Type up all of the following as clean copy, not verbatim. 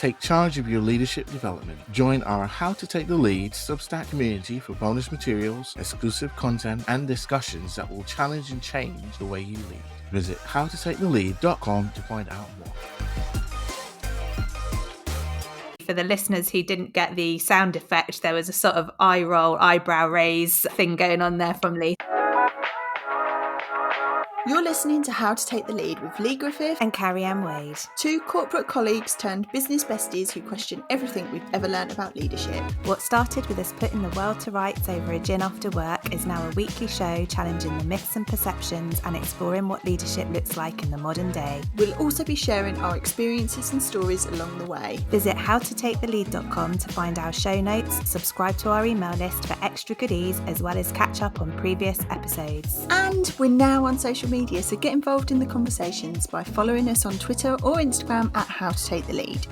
Take charge of your leadership development. Join our How to Take the Lead Substack community for bonus materials, exclusive content, and discussions that will challenge and change the way you lead. Visit howtotakethelead.com to find out more. For the listeners who didn't get the sound effect, there was a sort of eye roll, eyebrow raise thing going on there from Lee. You're listening to How to Take the Lead with Lee Griffith and Carrie-Anne Wade, two corporate colleagues turned business besties who question everything we've ever learned about leadership. What started with us putting the world to rights over a gin after work is now a weekly show challenging the myths and perceptions and exploring what leadership looks like in the modern day. We'll also be sharing our experiences and stories along the way. Visit howtotakethelead.com to find our show notes, subscribe to our email list for extra goodies, as well as catch up on previous episodes. And we're now on social media, so get involved in the conversations by following us on Twitter or Instagram at How to Take the Lead.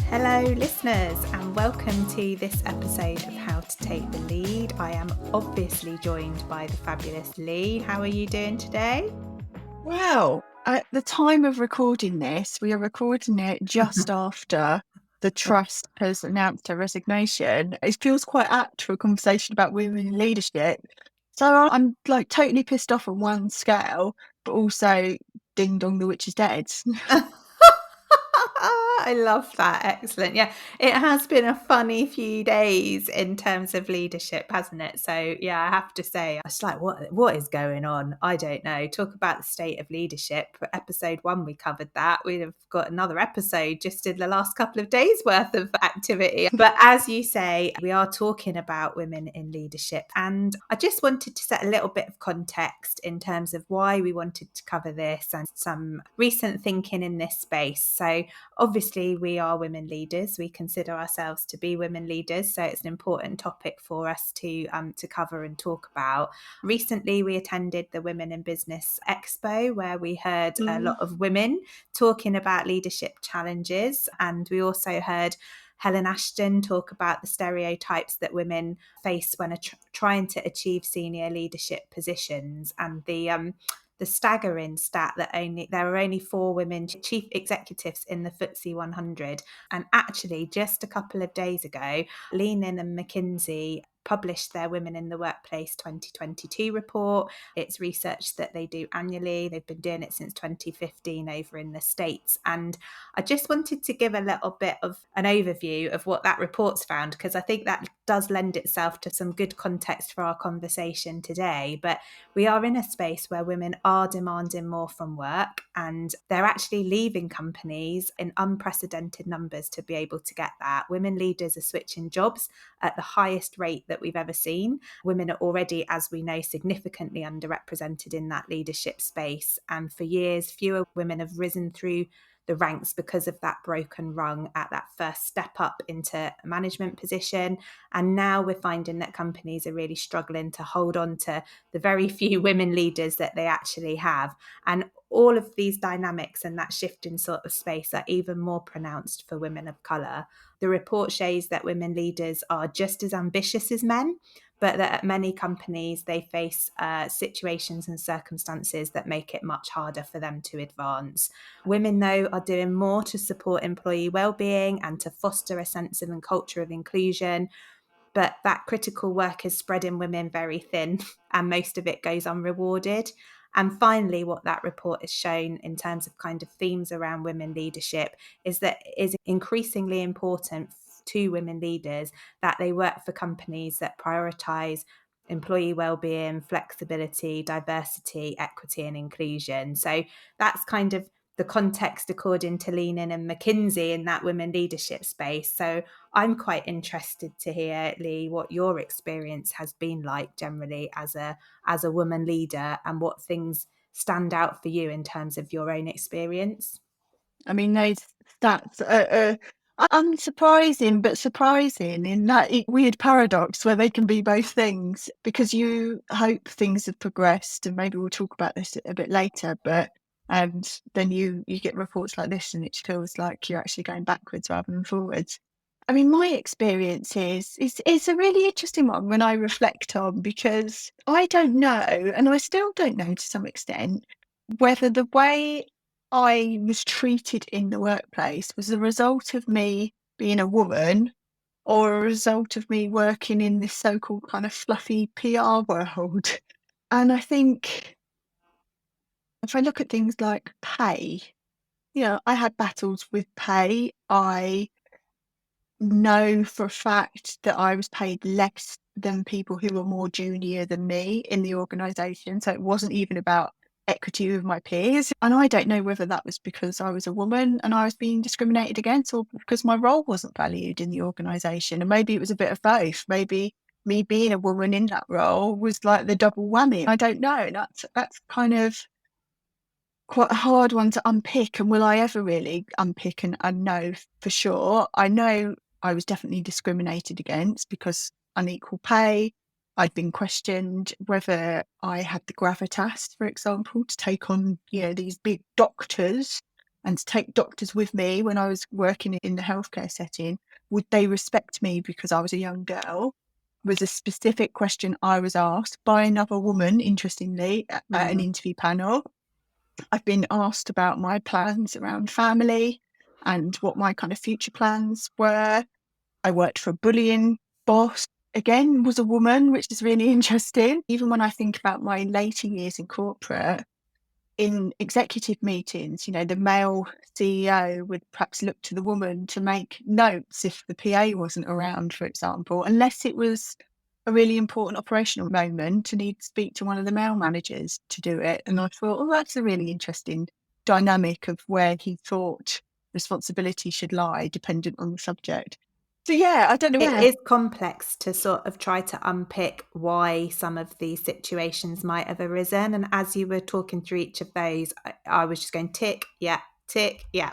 Hello listeners, and welcome to this episode of How to Take the Lead. I am obviously joined by the fabulous Lee. How are you doing today? Well, at the time of recording this, we are recording it just after the Trust has announced her resignation. It feels quite apt for a conversation about women in leadership. So I'm like totally pissed off on one scale, but also ding dong, the witch is dead. I love that. Excellent. Yeah, it has been a funny few days in terms of leadership, hasn't it? So yeah, I have to say, I was like, what is going on? I don't know. Talk about the state of leadership. Episode 1, we covered that. We'd have got another episode just in the last couple of days worth of activity. But as you say, we are talking about women in leadership. And I just wanted to set a little bit of context in terms of why we wanted to cover this and some recent thinking in this space. So obviously, we are women leaders. We consider ourselves to be women leaders, so it's an important topic for us to cover and talk about. Recently, we attended the Women in Business Expo, where we heard a lot of women talking about leadership challenges, and we also heard Helen Ashton talk about the stereotypes that women face when trying to achieve senior leadership positions, and the staggering stat that there are only 4 women chief executives in the FTSE 100. And actually, just a couple of days ago, In and McKinsey published their Women in the Workplace 2022 report. It's research that they do annually. They've been doing it since 2015 over in the States. And I just wanted to give a little bit of an overview of what that report's found, because I think that does lend itself to some good context for our conversation today. But we are in a space where women are demanding more from work, and they're actually leaving companies in unprecedented numbers to be able to get that. Women leaders are switching jobs at the highest rate that we've ever seen. Women are already, as we know, significantly underrepresented in that leadership space. And for years, fewer women have risen through the ranks because of that broken rung at that first step up into a management position. And now we're finding that companies are really struggling to hold on to the very few women leaders that they actually have. And all of these dynamics and that shift in sort of space are even more pronounced for women of colour. The report shows that women leaders are just as ambitious as men, but that at many companies they face situations and circumstances that make it much harder for them to advance. Women, though, are doing more to support employee well-being and to foster a sense of and culture of inclusion. But that critical work is spreading women very thin, and most of it goes unrewarded. And finally, what that report has shown in terms of kind of themes around women leadership is that it is increasingly important to women leaders that they work for companies that prioritise employee well-being, flexibility, diversity, equity and inclusion. So that's kind of the context according to In and McKinsey in that women leadership space. So I'm quite interested to hear, Lee, what your experience has been like generally as a woman leader, and what things stand out for you in terms of your own experience. I mean, those stats are unsurprising, but surprising in that weird paradox where they can be both things, because you hope things have progressed, and maybe we'll talk about this a bit later, but and then you get reports like this and it feels like you're actually going backwards rather than forwards. I mean, my experience is a really interesting one when I reflect on, because I don't know, and I still don't know to some extent, whether the way I was treated in the workplace was the result of me being a woman or a result of me working in this so-called kind of fluffy PR world. And I think if I look at things like pay, I had battles with pay. I know for a fact that I was paid less than people who were more junior than me in the organisation. So it wasn't even about equity with my peers. And I don't know whether that was because I was a woman and I was being discriminated against, or because my role wasn't valued in the organisation. And maybe it was a bit of both. Maybe me being a woman in that role was like the double whammy. I don't know. That's kind of quite a hard one to unpick, and will I ever really unpick and know for sure? I know I was definitely discriminated against because unequal pay. I'd been questioned whether I had the gravitas, for example, to take on, these big doctors and to take doctors with me when I was working in the healthcare setting. Would they respect me because I was a young girl? Was a specific question I was asked by another woman, interestingly, at an interview panel. I've been asked about my plans around family and what my kind of future plans were. I worked for a bullying boss, again, was a woman, which is really interesting. Even when I think about my later years in corporate, in executive meetings, the male CEO would perhaps look to the woman to make notes if the PA wasn't around, for example, unless it was a really important operational moment and he'd speak to one of the male managers to do it. And I thought, oh, that's a really interesting dynamic of where he thought responsibility should lie, dependent on the subject. So yeah, I don't know. It is complex to sort of try to unpick why some of these situations might have arisen. And as you were talking through each of those, I was just going tick, yeah,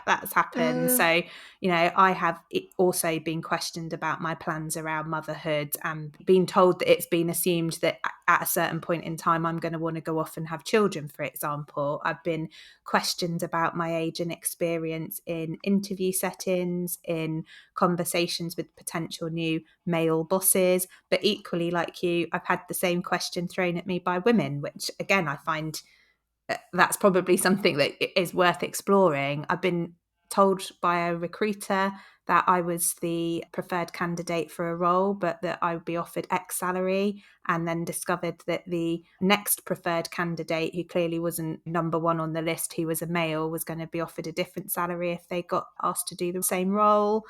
that's happened. So, I have also been questioned about my plans around motherhood and been told that it's been assumed that at a certain point in time, I'm going to want to go off and have children, for example. I've been questioned about my age and experience in interview settings, in conversations with potential new male bosses. But equally, like you, I've had the same question thrown at me by women, which again, I find that's probably something that is worth exploring. I've been told by a recruiter that I was the preferred candidate for a role, but that I would be offered X salary, and then discovered that the next preferred candidate, who clearly wasn't number one on the list, who was a male, was going to be offered a different salary if they got asked to do the same role.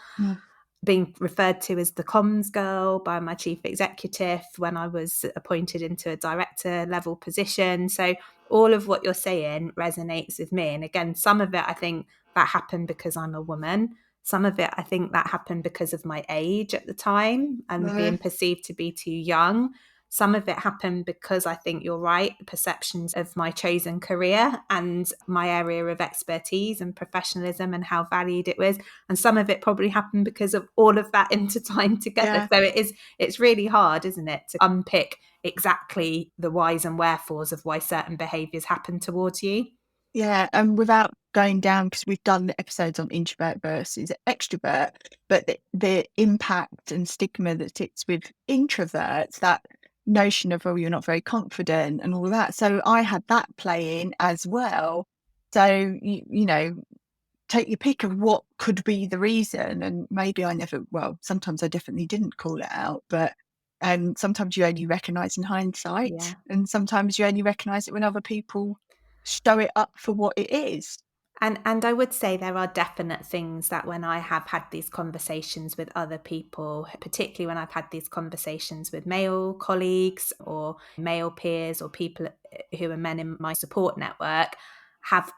Being referred to as the comms girl by my chief executive when I was appointed into a director level position. So all of what you're saying resonates with me. And again, some of it, I think that happened because I'm a woman. Some of it, I think that happened because of my age at the time and being perceived to be too young. Some of it happened because I think you're right, perceptions of my chosen career and my area of expertise and professionalism and how valued it was. And some of it probably happened because of all of that intertwined together. So it's really hard, isn't it, to unpick exactly the whys and wherefores of why certain behaviours happen towards you. Yeah, and without going down, because we've done the episodes on introvert versus extrovert, but the impact and stigma that sits with introverts, that notion of, oh, you're not very confident and all that. So I had that play in as well. So, take your pick of what could be the reason. And maybe sometimes I definitely didn't call it out, but sometimes you only recognise in hindsight, and sometimes you only recognise it when other people show it up for what it is. And I would say there are definite things that when I have had these conversations with other people, particularly when I've had these conversations with male colleagues or male peers or people who are men in my support network, have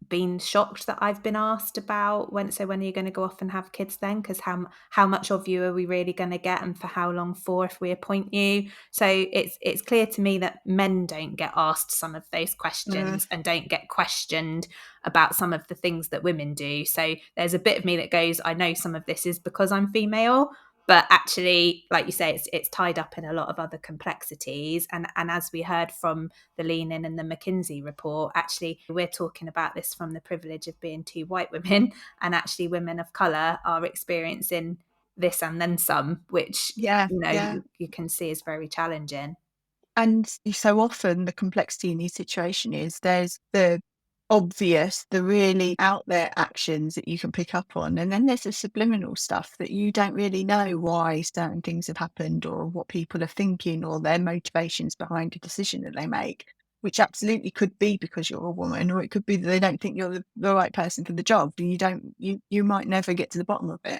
been shocked that I've been asked about when are you going to go off and have kids then? Because how much of you are we really going to get, and for how long for if we appoint you? So it's clear to me that men don't get asked some of those questions and don't get questioned about some of the things that women do. So there's a bit of me that goes, I know some of this is because I'm female, but actually, like you say, it's tied up in a lot of other complexities. And as we heard from the Lean In and the McKinsey report, actually, we're talking about this from the privilege of being two white women, and actually women of colour are experiencing this and then some, which, you can see is very challenging. And so often the complexity in these situations is there's the obvious, the really out there actions that you can pick up on. And then there's the subliminal stuff that you don't really know why certain things have happened or what people are thinking or their motivations behind a decision that they make, which absolutely could be because you're a woman, or it could be that they don't think you're the right person for the job. You might never get to the bottom of it.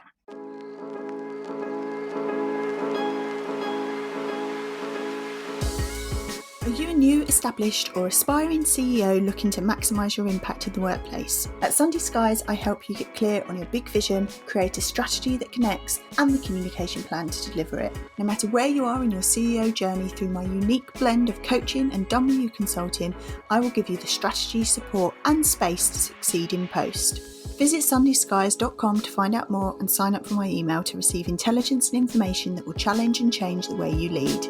Are you a new, established or aspiring CEO looking to maximise your impact in the workplace? At Sunday Skies, I help you get clear on your big vision, create a strategy that connects, and the communication plan to deliver it. No matter where you are in your CEO journey, through my unique blend of coaching and WU consulting, I will give you the strategy, support and space to succeed in post. Visit sundayskies.com to find out more and sign up for my email to receive intelligence and information that will challenge and change the way you lead.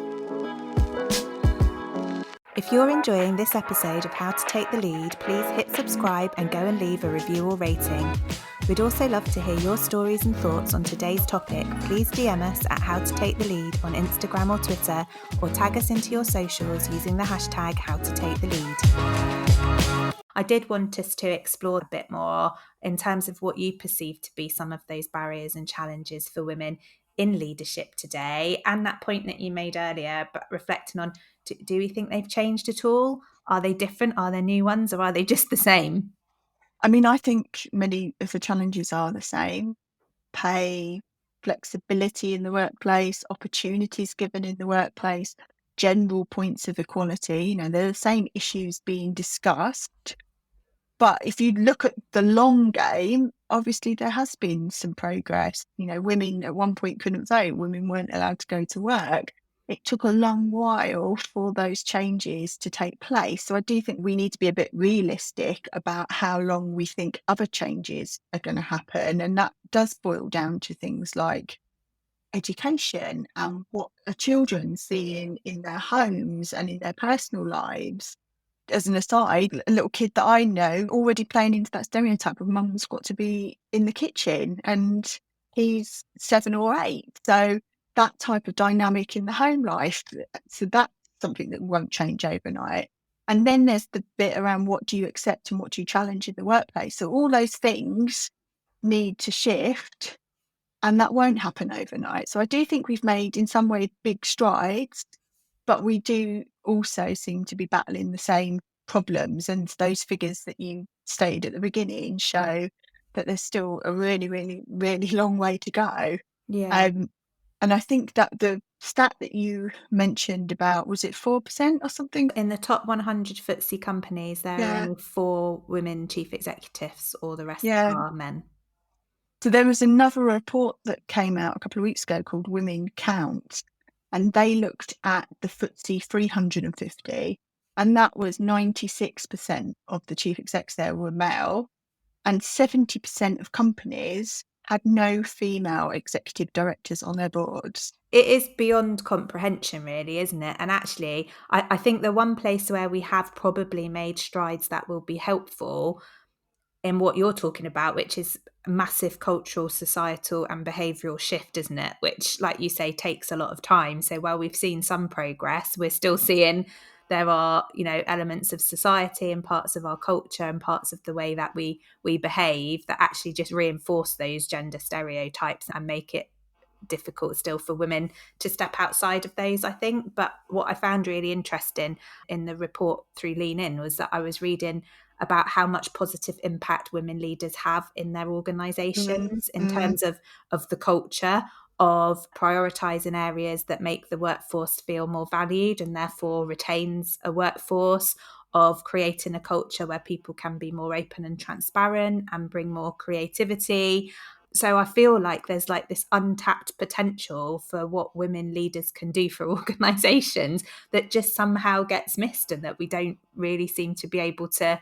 If you're enjoying this episode of How to Take the Lead, please hit subscribe and go and leave a review or rating. We'd also love to hear your stories and thoughts on today's topic. Please DM us at How to Take the Lead on Instagram or Twitter, or tag us into your socials using the hashtag How to Take the Lead. I did want us to explore a bit more in terms of what you perceive to be some of those barriers and challenges for women in leadership today, and that point that you made earlier, but reflecting on, do we think they've changed at all? Are they different? Are there new ones, or are they just the same? I mean, I think many of the challenges are the same. Pay, flexibility in the workplace, opportunities given in the workplace, general points of equality. They're the same issues being discussed. But if you look at the long game, obviously there has been some progress. Women at one point couldn't vote, women weren't allowed to go to work. It took a long while for those changes to take place. So I do think we need to be a bit realistic about how long we think other changes are going to happen. And that does boil down to things like education and what are children seeing in their homes and in their personal lives. As an aside, a little kid that I know already playing into that stereotype of mum's got to be in the kitchen, and he's 7 or 8. So that type of dynamic in the home life, so that's something that won't change overnight. And then there's the bit around what do you accept and what do you challenge in the workplace. So all those things need to shift, and that won't happen overnight. So I do think we've made, in some way, big strides, but we do also seem to be battling the same problems. And those figures that you stated at the beginning show that there's still a really, really, really long way to go. Yeah. And I think that the stat that you mentioned about, was it 4% or something? In the top 100 FTSE companies, there are only 4 women chief executives, or the rest are men. So there was another report that came out a couple of weeks ago called Women Count, and they looked at the FTSE 350, and that was 96% of the chief execs there were male, and 70% of companies had no female executive directors on their boards. It is beyond comprehension, really, isn't it? And actually, I think the one place where we have probably made strides that will be helpful in what you're talking about, which is a massive cultural, societal and behavioural shift, isn't it? Which, like you say, takes a lot of time. So while we've seen some progress, we're still seeing there are, elements of society and parts of our culture and parts of the way that we behave that actually just reinforce those gender stereotypes and make it difficult still for women to step outside of those, I think. But what I found really interesting in the report through Lean In was that I was reading about how much positive impact women leaders have in their organizations in terms of the culture, of prioritizing areas that make the workforce feel more valued and therefore retains a workforce, of creating a culture where people can be more open and transparent and bring more creativity. So I feel like there's like this untapped potential for what women leaders can do for organizations that just somehow gets missed, and that we don't really seem to be able to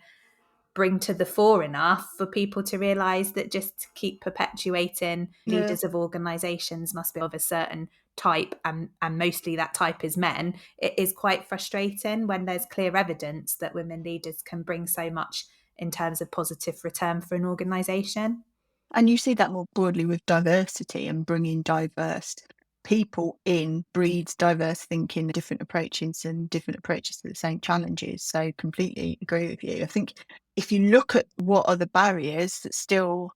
bring to the fore enough for people to realize that just to keep perpetuating leaders of organizations must be of a certain type, and mostly that type is men. It is quite frustrating when there's clear evidence that women leaders can bring so much in terms of positive return for an organization. And you see that more broadly with diversity and bringing diverse people in breeds diverse thinking, different approaches to the same challenges. So completely agree with you. I think if you look at what are the barriers that still,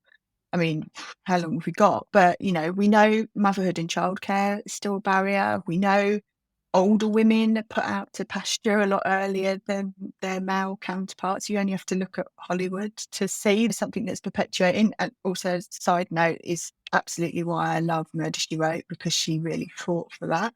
I mean, how long have we got? But, we know motherhood and childcare is still a barrier. We know older women are put out to pasture a lot earlier than their male counterparts. You only have to look at Hollywood to see something that's perpetuating. And also, side note, is absolutely why I love Murder, She Wrote, because she really fought for that.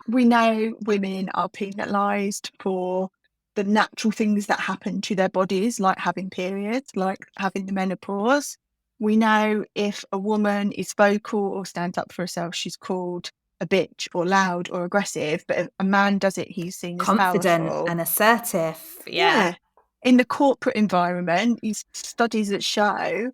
We know women are penalised for the natural things that happen to their bodies, like having periods, like having the menopause. We know if a woman is vocal or stands up for herself, she's called a bitch or loud or aggressive. But if a man does it, he's seen as Confident powerful. and assertive. Yeah. In the corporate environment, these studies that show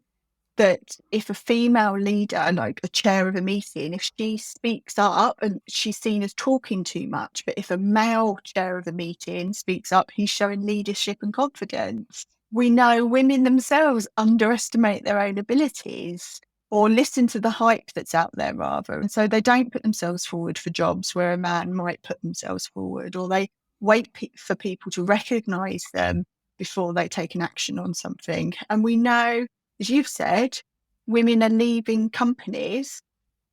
that if a female leader, like a chair of a meeting, if she speaks up and she's seen as talking too much, but if a male chair of a meeting speaks up, he's showing leadership and confidence. We know women themselves underestimate their own abilities or listen to the hype that's out there rather. And so they don't put themselves forward for jobs where a man might put themselves forward, or they wait for people to recognise them before they take an action on something. And we know, as you've said, women are leaving companies,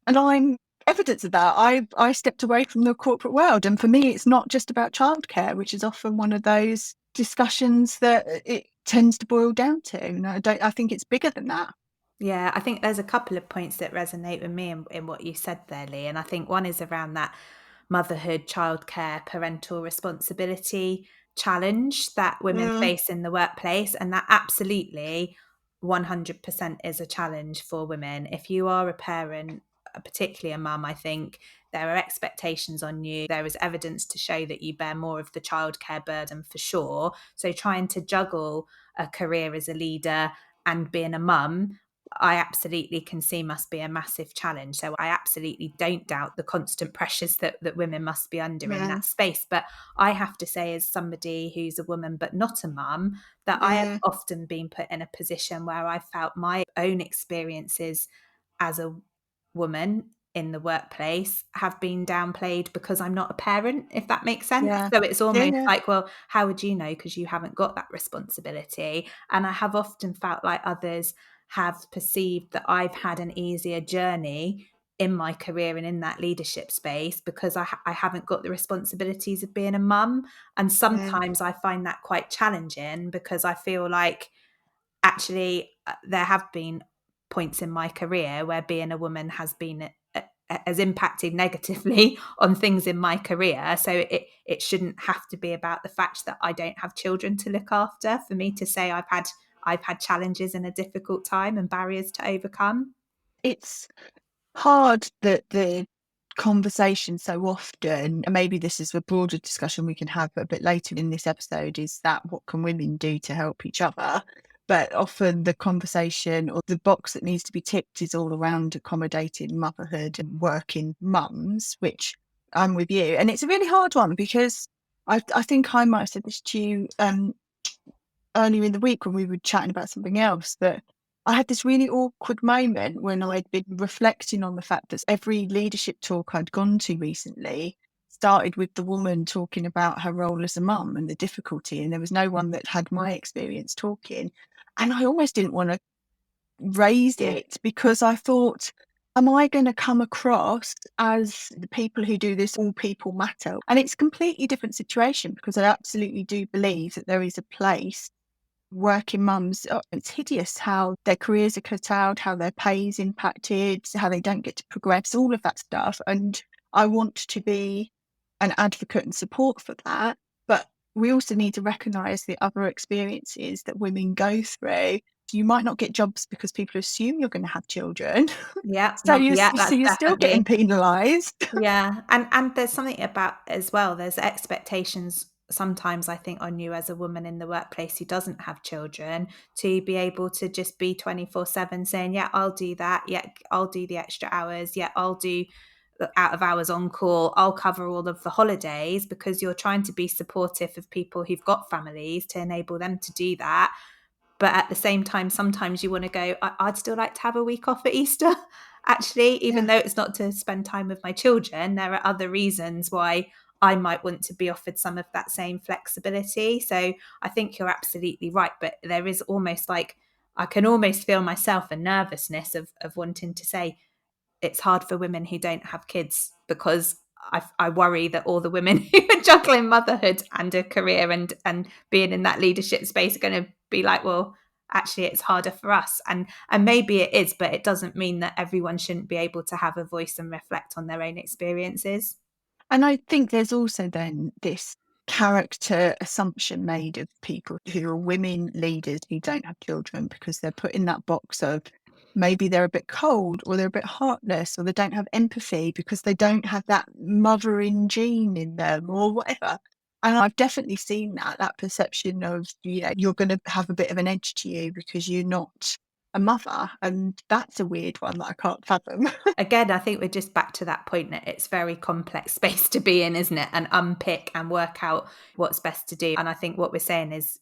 and I'm evidence of that. I stepped away from the corporate world, and for me, it's not just about childcare, which is often one of those discussions that it tends to boil down to. And I think it's bigger than that. Yeah, I think there's a couple of points that resonate with me in what you said there, Lee. And I think one is around that motherhood, childcare, parental responsibility challenge that women face in the workplace. And that absolutely 100% is a challenge for women. If you are a parent, particularly a mum, I think there are expectations on you. There is evidence to show that you bear more of the childcare burden for sure. So trying to juggle a career as a leader and being a mum, I absolutely can see must be a massive challenge. So I absolutely don't doubt the constant pressures that women must be under in that space. But I have to say, as somebody who's a woman but not a mum, that I have often been put in a position where I felt my own experiences as a woman in the workplace have been downplayed because I'm not a parent, if that makes sense. So it's almost like, well, how would you know? Because you haven't got that responsibility. And I have often felt like others have perceived that I've had an easier journey in my career and in that leadership space because I haven't got the responsibilities of being a mum. And sometimes I find that quite challenging because I feel like actually there have been points in my career where being a woman has been has impacted negatively on things in my career. So it shouldn't have to be about the fact that I don't have children to look after for me to say I've had challenges in a difficult time and barriers to overcome. It's hard that the conversation so often, and maybe this is a broader discussion we can have a bit later in this episode, is that what can women do to help each other? But often the conversation or the box that needs to be ticked is all around accommodating motherhood and working mums, which I'm with you. And it's a really hard one because I think I might have said this to you earlier in the week when we were chatting about something else, that I had this really awkward moment when I'd been reflecting on the fact that every leadership talk I'd gone to recently started with the woman talking about her role as a mum and the difficulty, and there was no one that had my experience talking. And I almost didn't want to raise it because I thought, am I going to come across as the people who do this all people matter? And it's a completely different situation because I absolutely do believe that there is a place working mums. It's hideous how their careers are cut out, how their pay is impacted, how they don't get to progress, all of that stuff. And I want to be an advocate and support for that. But we also need to recognise the other experiences that women go through. You might not get jobs because people assume you're going to have children. Yeah, So that's you're still getting definitely. penalised. Yeah. And there's something about as well, there's expectations sometimes I think on you as a woman in the workplace who doesn't have children to be able to just be 24/7 saying, yeah, I'll do that. Yeah, I'll do the extra hours. Yeah, I'll do the out of hours on call. I'll cover all of the holidays because you're trying to be supportive of people who've got families to enable them to do that. But at the same time, sometimes you want to go, I'd still like to have a week off at Easter. Actually, even though it's not to spend time with my children, there are other reasons why I might want to be offered some of that same flexibility. So I think you're absolutely right. But there is almost like, I can almost feel myself a nervousness of wanting to say, it's hard for women who don't have kids, because I worry that all the women who are juggling motherhood and a career and being in that leadership space are going to be like, well, actually it's harder for us. And maybe it is, but it doesn't mean that everyone shouldn't be able to have a voice and reflect on their own experiences. And I think there's also then this character assumption made of people who are women leaders who don't have children, because they're put in that box of maybe they're a bit cold, or they're a bit heartless, or they don't have empathy because they don't have that mothering gene in them, or whatever. And I've definitely seen that perception of, you're going to have a bit of an edge to you because you're not a mother. And that's a weird one that I can't fathom. Again, I think we're just back to that point that it's very complex space to be in, isn't it? And unpick and work out what's best to do. And I think what we're saying is,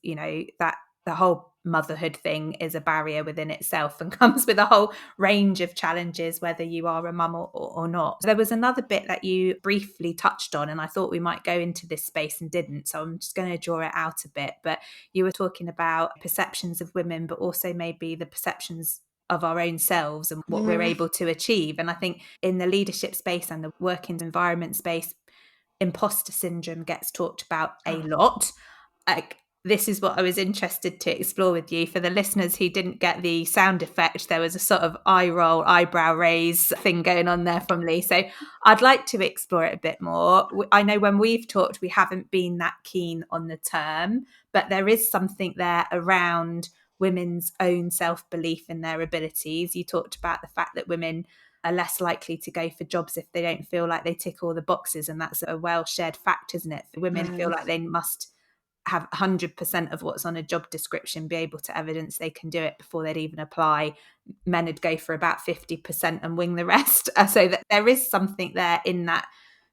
that the whole motherhood thing is a barrier within itself and comes with a whole range of challenges, whether you are a mum or not. There was another bit that you briefly touched on, and I thought we might go into this space and didn't. So I'm just going to draw it out a bit. But you were talking about perceptions of women, but also maybe the perceptions of our own selves and what we're able to achieve. And I think in the leadership space and the working environment space, imposter syndrome gets talked about a lot. Like, this is what I was interested to explore with you. For the listeners who didn't get the sound effect, there was a sort of eye roll, eyebrow raise thing going on there from Lee. So I'd like to explore it a bit more. I know when we've talked, we haven't been that keen on the term, but there is something there around women's own self-belief in their abilities. You talked about the fact that women are less likely to go for jobs if they don't feel like they tick all the boxes. And that's a well-shared fact, isn't it? Women feel like they must have 100% of what's on a job description, be able to evidence they can do it before they'd even apply. Men would go for about 50% and wing the rest. So that there is something there in that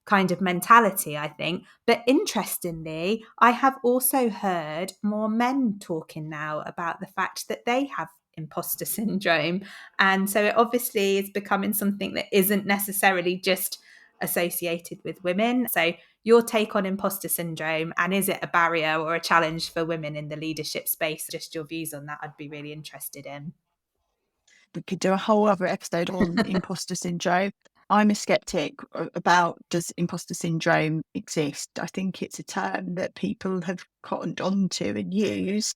kind of mentality, I think. But interestingly, I have also heard more men talking now about the fact that they have imposter syndrome. And so it obviously is becoming something that isn't necessarily just associated with women. So your take on imposter syndrome, and is it a barrier or a challenge for women in the leadership space? Just your views on that, I'd be really interested in. We could do a whole other episode on imposter syndrome. I'm a skeptic about, does imposter syndrome exist? I think it's a term that people have cottoned onto and used,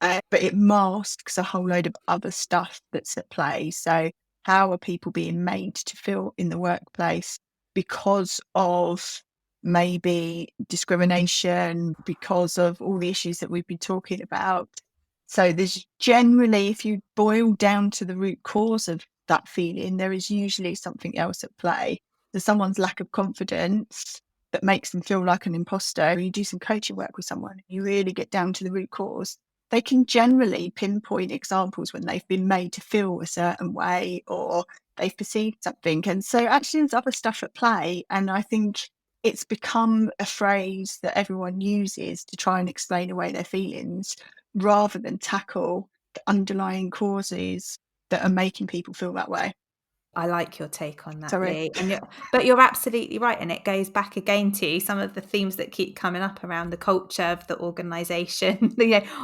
but it masks a whole load of other stuff that's at play. So how are people being made to feel in the workplace because of maybe discrimination, because of all the issues that we've been talking about? So there's generally, if you boil down to the root cause of that feeling, there is usually something else at play. There's someone's lack of confidence that makes them feel like an imposter. You do some coaching work with someone, you really get down to the root cause. They can generally pinpoint examples when they've been made to feel a certain way or they've perceived something. And so actually there's other stuff at play. And I think it's become a phrase that everyone uses to try and explain away their feelings, rather than tackle the underlying causes that are making people feel that way. I like your take on that, Sorry. Lee. But you're absolutely right. And it goes back again to some of the themes that keep coming up around the culture of the organisation.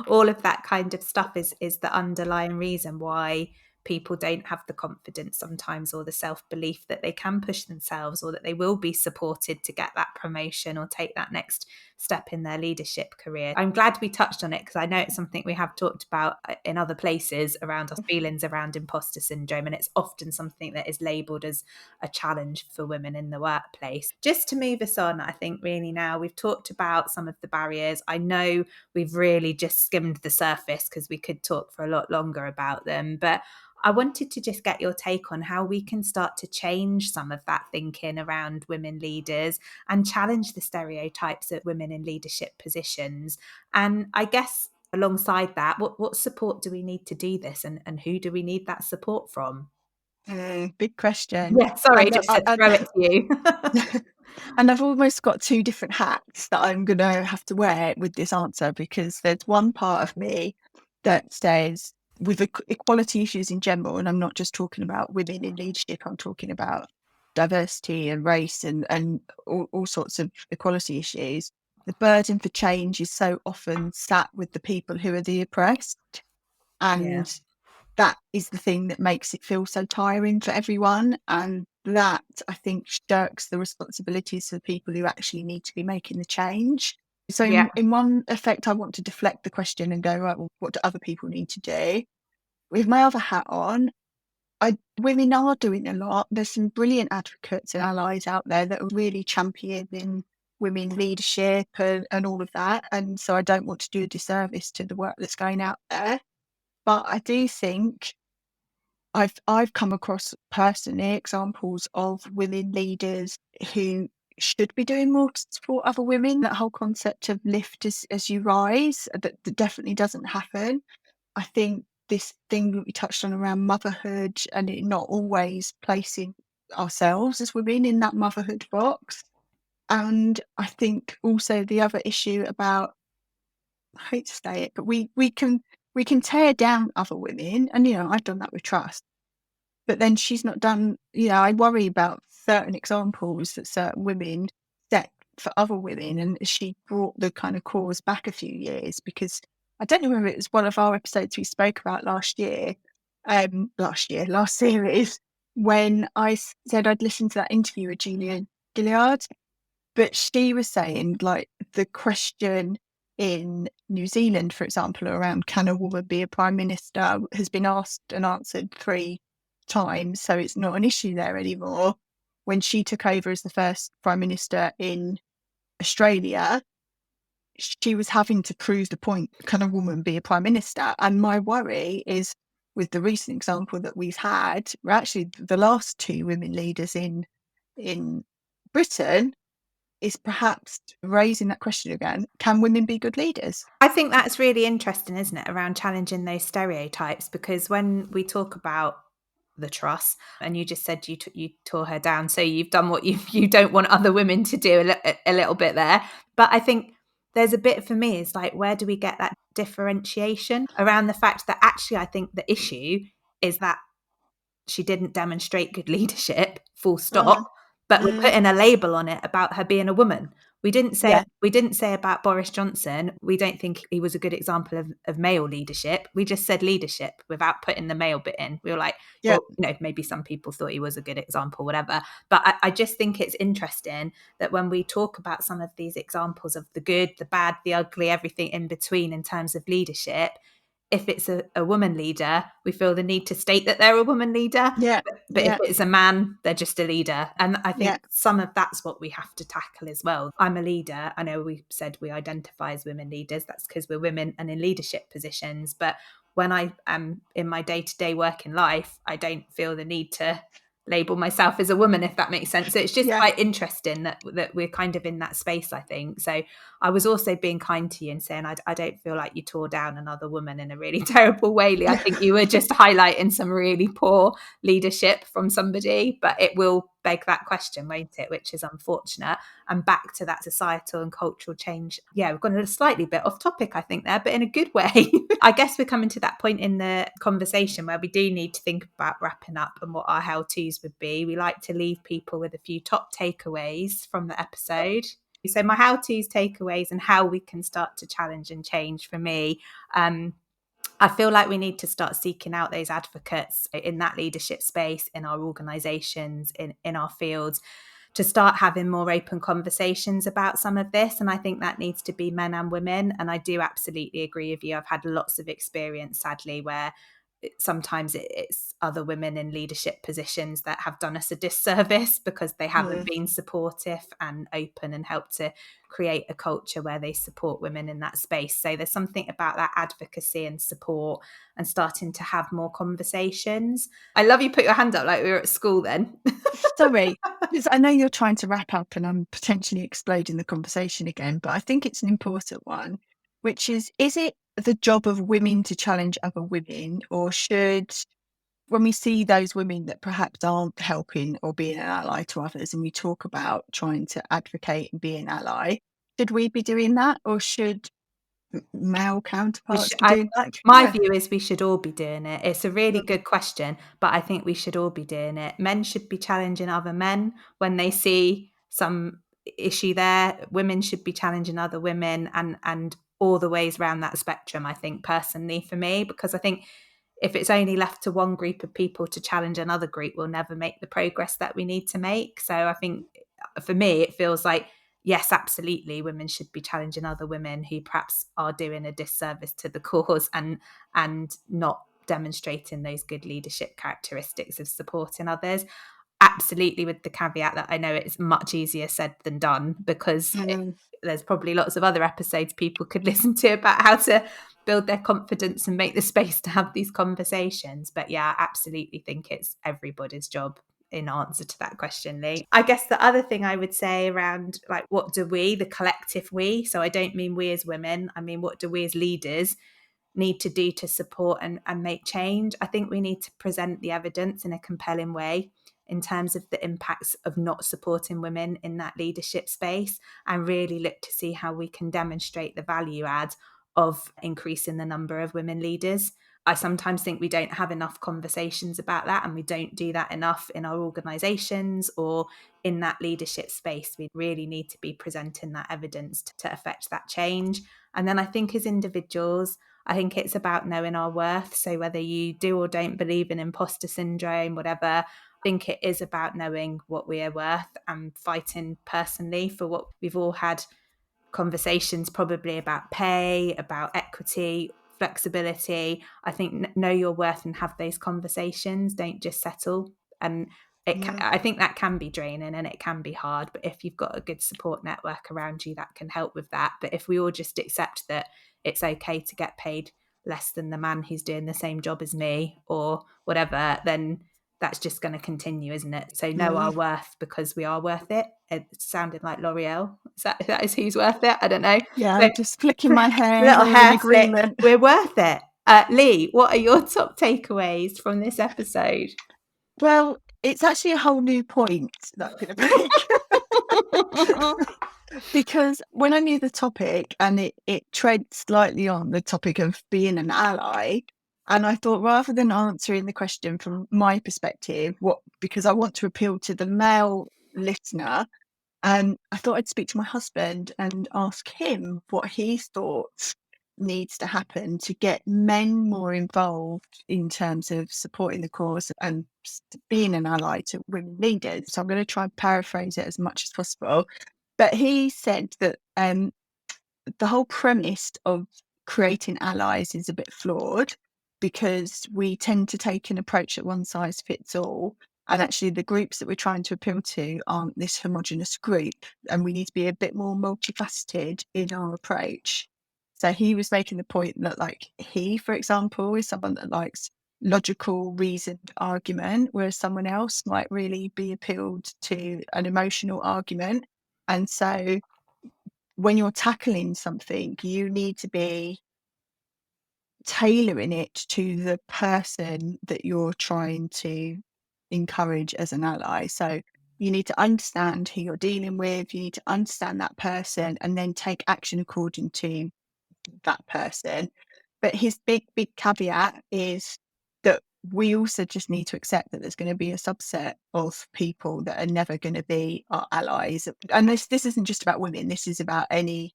All of that kind of stuff is the underlying reason why people don't have the confidence sometimes, or the self-belief that they can push themselves, or that they will be supported to get that promotion or take that next step in their leadership career. I'm glad we touched on it, because I know it's something we have talked about in other places around our feelings around imposter syndrome, and it's often something that is labelled as a challenge for women in the workplace. Just to move us on, I think really now we've talked about some of the barriers. I know we've really just skimmed the surface, because we could talk for a lot longer about them, but I wanted to just get your take on how we can start to change some of that thinking around women leaders and challenge the stereotypes of women in leadership positions. And I guess alongside that, what support do we need to do this, and who do we need that support from? Big question. Yeah, sorry, And just to throw it to you. and I've almost got two different hats that I'm going to have to wear with this answer, because there's one part of me that says, with equality issues in general, and I'm not just talking about women in leadership, I'm talking about diversity and race and all sorts of equality issues, the burden for change is so often sat with the people who are the oppressed. And that is the thing that makes it feel so tiring for everyone. And that, I think, shirks the responsibilities of the people who actually need to be making the change. So Yeah. in one effect, I want to deflect the question and go, right, well, what do other people need to do? With my other hat on, women are doing a lot. There's some brilliant advocates and allies out there that are really championing women leadership and all of that. And so I don't want to do a disservice to the work that's going out there. But I do think I've come across personally examples of women leaders who should be doing more to support other women. That whole concept of lift as you rise, that definitely doesn't happen. I think this thing that we touched on around motherhood and it not always placing ourselves as women in that motherhood box. And I think also the other issue about, I hate to say it, but we can tear down other women, and I've done that with trust. But then she's not done, I worry about certain examples that certain women set for other women. And she brought the kind of cause back a few years, because I don't know whether it was one of our episodes we spoke about last series, when I said I'd listened to that interview with Julia Gilliard. But she was saying, like, the question in New Zealand, for example, around can a woman be a prime minister, has been asked and answered 3 times, so it's not an issue there anymore. When she took over as the first prime minister in Australia, she was having to prove the point, can a woman be a prime minister? And my worry is, with the recent example that we've had, we're actually the last 2 women leaders in Britain, is perhaps raising that question again. Can women be good leaders? I think that's really interesting, isn't it, around challenging those stereotypes? Because when we talk about the truss, and you just said you tore her down, so you've done what you don't want other women to do a little bit there. But I think there's a bit for me is like, where do we get that differentiation around the fact that actually I think the issue is that she didn't demonstrate good leadership, full stop, but we're putting a label on it about her being a woman. We didn't say about Boris Johnson, we don't think he was a good example of male leadership. We just said leadership without putting the male bit in. We were like, Yeah. well, maybe some people thought he was a good example, whatever. But I just think it's interesting that when we talk about some of these examples of the good, the bad, the ugly, everything in between in terms of leadership, if it's a woman leader, we feel the need to state that they're a woman leader. Yeah. But if it's a man, they're just a leader. And I think some of that's what we have to tackle as well. I'm a leader. I know we said we identify as women leaders. That's because we're women and in leadership positions. But when I am in my day-to-day working life, I don't feel the need to label myself as a woman, if that makes sense. So it's just quite interesting that we're kind of in that space, I think. So I was also being kind to you and saying I don't feel like you tore down another woman in a really terrible way. I think you were just highlighting some really poor leadership from somebody, but it will beg that question, won't it? Which is unfortunate. And back to that societal and cultural change. Yeah, we've gone a slightly bit off topic, I think, there, but in a good way. I guess we're coming to that point in the conversation where we do need to think about wrapping up and what our how-tos would be. We like to leave people with a few top takeaways from the episode. So my how-tos, takeaways, and how we can start to challenge and change for me. I feel like we need to start seeking out those advocates in that leadership space, in our organisations, in our fields, to start having more open conversations about some of this. And I think that needs to be men and women. And I do absolutely agree with you. I've had lots of experience, sadly, where sometimes it's other women in leadership positions that have done us a disservice because they haven't been supportive and open and helped to create a culture where they support women in that space. So there's something about that advocacy and support and starting to have more conversations. I love you put your hand up like we were at school then. Sorry, because I know you're trying to wrap up and I'm potentially exploding the conversation again, but I think it's an important one, which is it the job of women to challenge other women, or should, when we see those women that perhaps aren't helping or being an ally to others, and we talk about trying to advocate and be an ally, should we be doing that, or should male counterparts should, be doing that? my Yeah. view is we should all be doing it. It's a really good question, but I think we should all be doing it. Men should be challenging other men when they see some issue there. Women should be challenging other women, and all the ways around that spectrum, I think, personally, for me, because I think if it's only left to one group of people to challenge another group, we'll never make the progress that we need to make. So I think for me, it feels like, yes, absolutely, women should be challenging other women who perhaps are doing a disservice to the cause and not demonstrating those good leadership characteristics of supporting others. Absolutely, with the caveat that I know it's much easier said than done, because there's probably lots of other episodes people could listen to about how to build their confidence and make the space to have these conversations. But yeah, I absolutely think it's everybody's job in answer to that question, Lee. I guess the other thing I would say around, like, what do we, the collective we, so I don't mean we as women, I mean, what do we as leaders need to do to support and make change? I think we need to present the evidence in a compelling way in terms of the impacts of not supporting women in that leadership space, and really look to see how we can demonstrate the value add of increasing the number of women leaders. I sometimes think we don't have enough conversations about that, and we don't do that enough in our organisations or in that leadership space. We really need to be presenting that evidence to affect that change. And then I think as individuals, I think it's about knowing our worth. So whether you do or don't believe in imposter syndrome, whatever, I think it is about knowing what we are worth and fighting personally for what we've all had conversations probably about pay, about equity, flexibility. I think know your worth and have those conversations. Don't just settle. And I think that can be draining and it can be hard. But if you've got a good support network around you, that can help with that. But if we all just accept that it's okay to get paid less than the man who's doing the same job as me or whatever, then that's just going to continue, isn't it? So know our worth because we are worth it. It sounded like L'Oreal. That is who's worth it? I don't know. Yeah, So, I'm just flicking my hair. little We're in hair flick. agreement. We're worth it. Lee, what are your top takeaways from this episode? Well, it's actually a whole new point that I'm going to make. Because when I knew the topic, and it treads slightly on the topic of being an ally, and I thought, rather than answering the question from my perspective, because I want to appeal to the male listener, I thought I'd speak to my husband and ask him what he thought needs to happen to get men more involved in terms of supporting the cause and being an ally to women leaders. So I'm going to try and paraphrase it as much as possible. But he said that the whole premise of creating allies is a bit flawed, because we tend to take an approach that one size fits all. And actually, the groups that we're trying to appeal to aren't this homogenous group. And we need to be a bit more multifaceted in our approach. So he was making the point that, like, he, for example, is someone that likes logical, reasoned argument, whereas someone else might really be appealed to an emotional argument. And so when you're tackling something, you need to be tailoring it to the person that you're trying to encourage as an ally. So you need to understand who you're dealing with, you need to understand that person, and then take action according to that person. But his big caveat is that we also just need to accept that there's going to be a subset of people that are never going to be our allies. And this isn't just about women, this is about any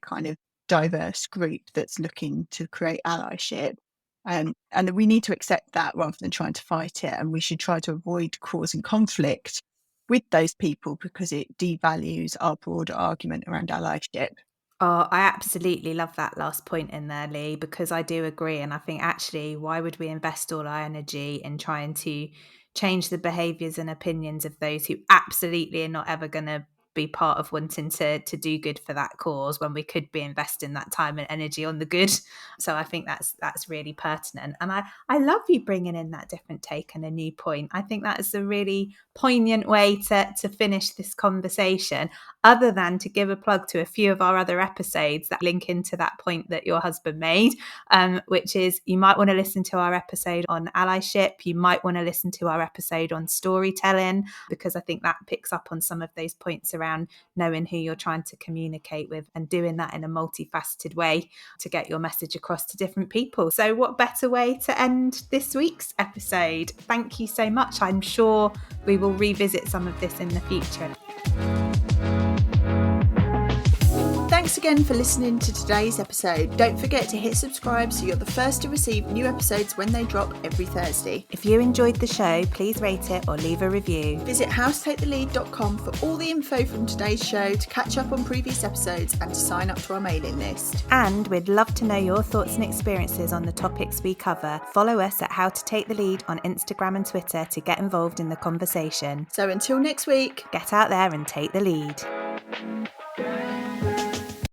kind of diverse group that's looking to create allyship. And we need to accept that rather than trying to fight it. And we should try to avoid causing conflict with those people, because it devalues our broader argument around allyship. Oh, I absolutely love that last point in there, Lee, because I do agree. And I think, actually, why would we invest all our energy in trying to change the behaviours and opinions of those who absolutely are not ever going to be part of wanting to do good for that cause, when we could be investing that time and energy on the good? So I think that's really pertinent. And I love you bringing in that different take and a new point. I think that is a really poignant way to finish this conversation, other than to give a plug to a few of our other episodes that link into that point that your husband made, which is, you might want to listen to our episode on allyship. You might want to listen to our episode on storytelling, because I think that picks up on some of those points around around knowing who you're trying to communicate with and doing that in a multifaceted way to get your message across to different people. So what better way to end this week's episode? Thank you so much. I'm sure we will revisit some of this in the future. Thanks again for listening to today's episode. Don't forget to hit subscribe so you're the first to receive new episodes when they drop every Thursday. If you enjoyed the show, please rate it or leave a review. Visit howtotakethelead.com for all the info from today's show, to catch up on previous episodes and to sign up to our mailing list. And we'd love to know your thoughts and experiences on the topics we cover. Follow us at How to Take the Lead on Instagram and Twitter to get involved in the conversation. So until next week, get out there and take the lead.